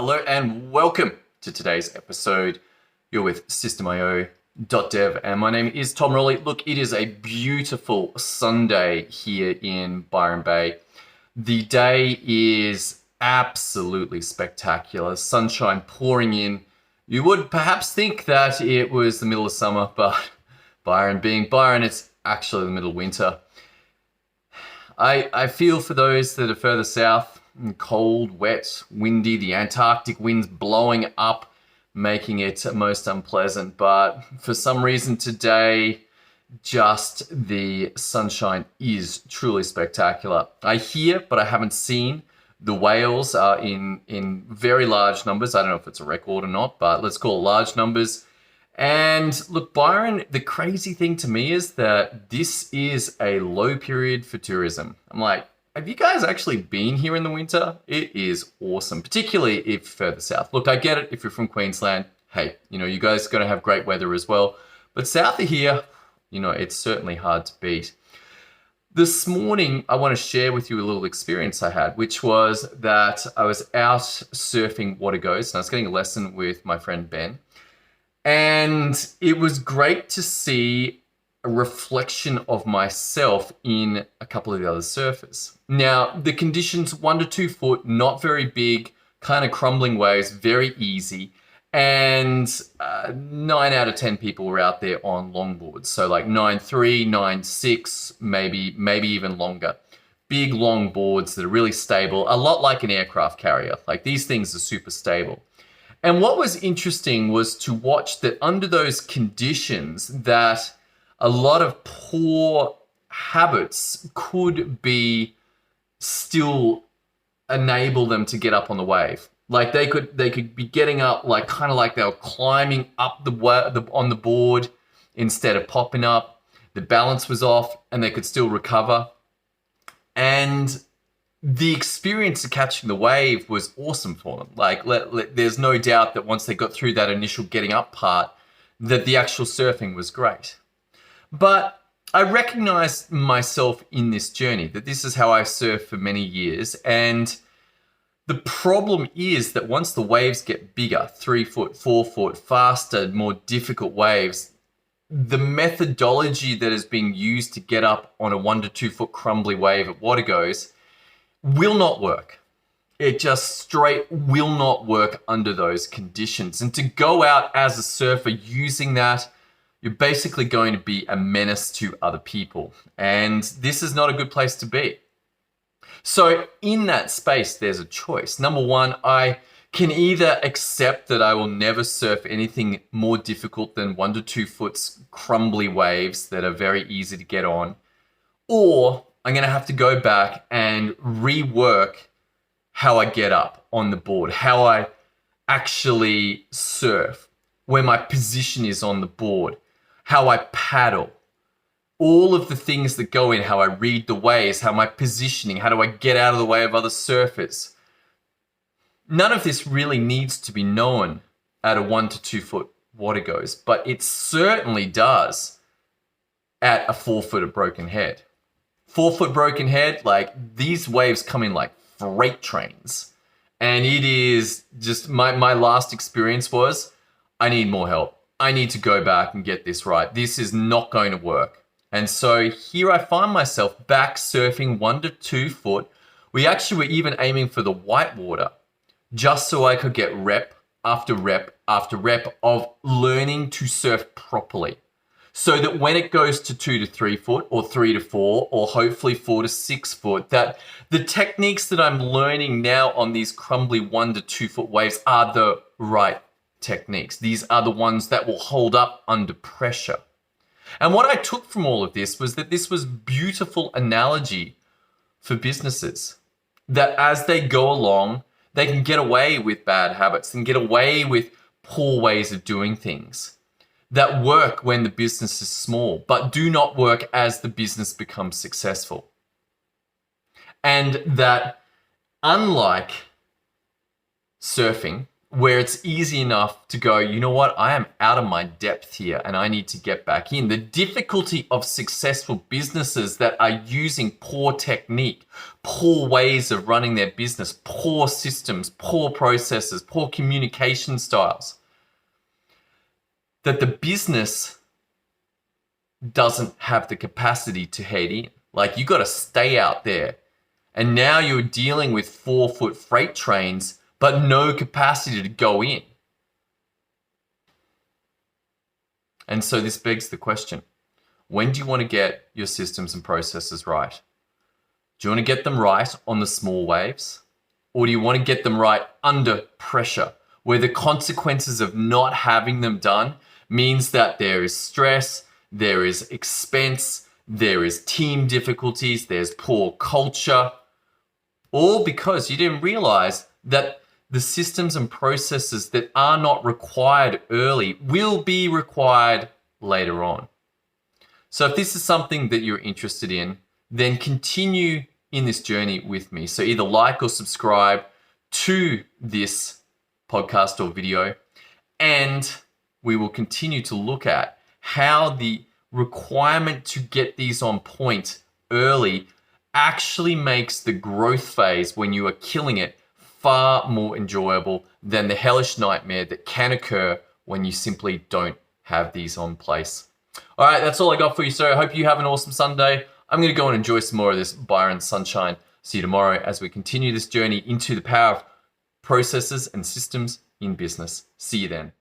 Hello and welcome to today's episode. You're with System.io.dev and my name is Tom Rolley. Look, it is a beautiful Sunday here in Byron Bay. The day is absolutely spectacular. Sunshine pouring in. You would perhaps think that it was the middle of summer, but Byron being Byron, it's actually the middle of winter. I feel for those that are further south, cold, wet, windy, the Antarctic winds blowing up, making it most unpleasant. But for some reason today, just the sunshine is truly spectacular. I hear, but I haven't seen, the whales are in very large numbers. I don't know if it's a record or not, but let's call it large numbers. And look, Byron, the crazy thing to me is that this is a low period for tourism. I'm like, have you guys actually been here in the winter? It is awesome, particularly if further south. Look, I get it if you're from Queensland. Hey, you guys are going to have great weather as well. But south of here, it's certainly hard to beat. This morning, I want to share with you a little experience I had, which was that I was out surfing water goes, and I was getting a lesson with my friend Ben. And it was great to see a reflection of myself in a couple of the other surfers. Now, the conditions 1 to 2 foot, not very big, kind of crumbling waves, very easy. And 9 out of 10 people were out there on longboards. So like 9.3, 9.6, maybe even longer. Big long boards that are really stable, a lot like an aircraft carrier. Like these things are super stable. And what was interesting was to watch that under those conditions that a lot of poor habits could be still enable them to get up on the wave. Like they could be getting up like kind of like they were climbing up on the board instead of popping up. The balance was off and they could still recover. And the experience of catching the wave was awesome for them. Like, there's no doubt that once they got through that initial getting up part, that the actual surfing was great. But I recognized myself in this journey, that this is how I surfed for many years. And the problem is that once the waves get bigger, 3 foot, 4 foot, faster, more difficult waves, the methodology that is being used to get up on a 1 to 2 foot crumbly wave at water goes will not work. It just straight will not work under those conditions. And to go out as a surfer using that, you're basically going to be a menace to other people. And this is not a good place to be. So in that space, there's a choice. Number one, I can either accept that I will never surf anything more difficult than 1 to 2 foot crumbly waves that are very easy to get on, or I'm going to have to go back and rework how I get up on the board, how I actually surf, where my position is on the board, how I paddle, all of the things that go in, how I read the waves, how my positioning, how do I get out of the way of other surfers. None of this really needs to be known at a 1 to 2 foot water goes, but it certainly does at a 4 foot of broken head. 4 foot broken head, like these waves come in like freight trains. And it is just, my last experience was, I need more help. I need to go back and get this right. This is not going to work. And so here I find myself back surfing 1 to 2 foot. We actually were even aiming for the white water, just so I could get rep after rep after rep of learning to surf properly. So that when it goes to 2 to 3 foot or 3 to 4 or hopefully 4 to 6 foot, that the techniques that I'm learning now on these crumbly 1 to 2 foot waves are the right techniques. These are the ones that will hold up under pressure. And what I took from all of this was that this was beautiful analogy for businesses. That as they go along, they can get away with bad habits and get away with poor ways of doing things that work when the business is small, but do not work as the business becomes successful. And that unlike surfing, where it's easy enough to go, you know what, I am out of my depth here and I need to get back in. The difficulty of successful businesses that are using poor technique, poor ways of running their business, poor systems, poor processes, poor communication styles, that the business doesn't have the capacity to head in. Like, you got to stay out there. And now you're dealing with 4-foot freight trains but no capacity to go in. And so this begs the question, when do you want to get your systems and processes right? Do you want to get them right on the small waves? Or do you want to get them right under pressure, where the consequences of not having them done means that there is stress, there is expense, there is team difficulties, there's poor culture, all because you didn't realize that the systems and processes that are not required early will be required later on. So if this is something that you're interested in, then continue in this journey with me. So either like or subscribe to this podcast or video, and we will continue to look at how the requirement to get these on point early actually makes the growth phase, when you are killing it, far more enjoyable than the hellish nightmare that can occur when you simply don't have these on place. All right, that's all I got for you, sir. I hope you have an awesome Sunday. I'm going to go and enjoy some more of this Byron sunshine. See you tomorrow as we continue this journey into the power of processes and systems in business. See you then.